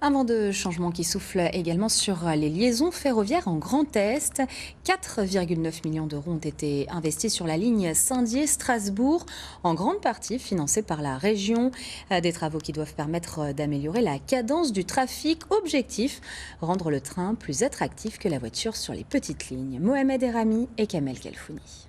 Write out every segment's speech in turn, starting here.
Un vent de changement qui souffle également sur les liaisons ferroviaires en Grand Est. 4,9 millions d'euros ont été investis sur la ligne Saint-Dié-Strasbourg, en grande partie financés par la région. Des travaux qui doivent permettre d'améliorer la cadence du trafic. Objectif, rendre le train plus attractif que la voiture sur les petites lignes. Mohamed Erami et Kamel Kelfouni.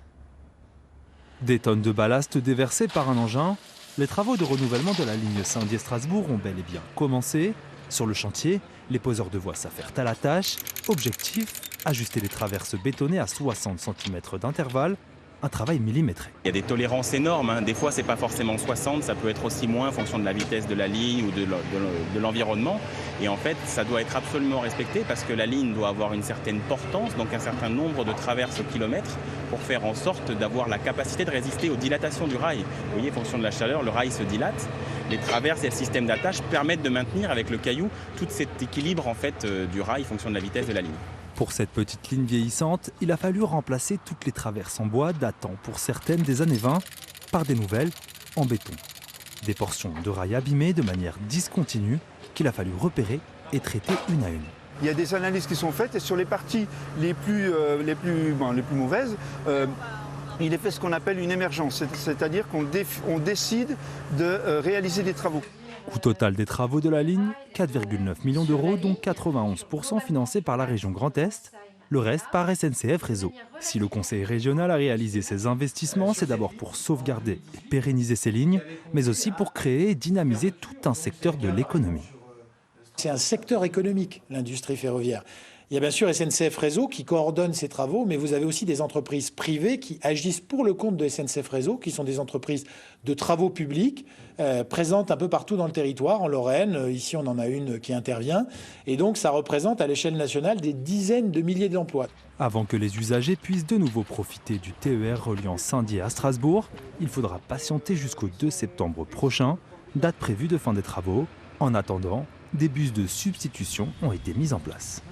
Des tonnes de ballast déversées par un engin. Les travaux de renouvellement de la ligne Saint-Dié-Strasbourg ont bel et bien commencé. Sur le chantier, les poseurs de voies s'affairent à la tâche. Objectif, ajuster les traverses bétonnées à 60 cm d'intervalle. Un travail millimétré. Il y a des tolérances énormes, Des fois c'est pas forcément 60, ça peut être aussi moins en fonction de la vitesse de la ligne ou de l'environnement. Et en fait ça doit être absolument respecté parce que la ligne doit avoir une certaine portance, donc un certain nombre de traverses au kilomètre pour faire en sorte d'avoir la capacité de résister aux dilatations du rail. Vous voyez, en fonction de la chaleur, le rail se dilate. Les traverses et le système d'attache permettent de maintenir avec le caillou tout cet équilibre en fait, du rail en fonction de la vitesse de la ligne. Pour cette petite ligne vieillissante, il a fallu remplacer toutes les traverses en bois datant pour certaines des années 20 par des nouvelles en béton. Des portions de rail abîmées de manière discontinue qu'il a fallu repérer et traiter une à une. Il y a des analyses qui sont faites et sur les parties les plus mauvaises, il est fait ce qu'on appelle une émergence, c'est-à-dire qu'on décide de réaliser des travaux. Coût total des travaux de la ligne, 4,9 millions d'euros, dont 91% financés par la région Grand Est, le reste par SNCF Réseau. Si le conseil régional a réalisé ces investissements, c'est d'abord pour sauvegarder et pérenniser ces lignes, mais aussi pour créer et dynamiser tout un secteur de l'économie. C'est un secteur économique, l'industrie ferroviaire. Il y a bien sûr SNCF Réseau qui coordonne ces travaux, mais vous avez aussi des entreprises privées qui agissent pour le compte de SNCF Réseau, qui sont des entreprises de travaux publics, présentes un peu partout dans le territoire, en Lorraine. Ici, on en a une qui intervient. Et donc, ça représente à l'échelle nationale des dizaines de milliers d'emplois. Avant que les usagers puissent de nouveau profiter du TER reliant Saint-Dié à Strasbourg, il faudra patienter jusqu'au 2 septembre prochain, date prévue de fin des travaux. En attendant, des bus de substitution ont été mis en place.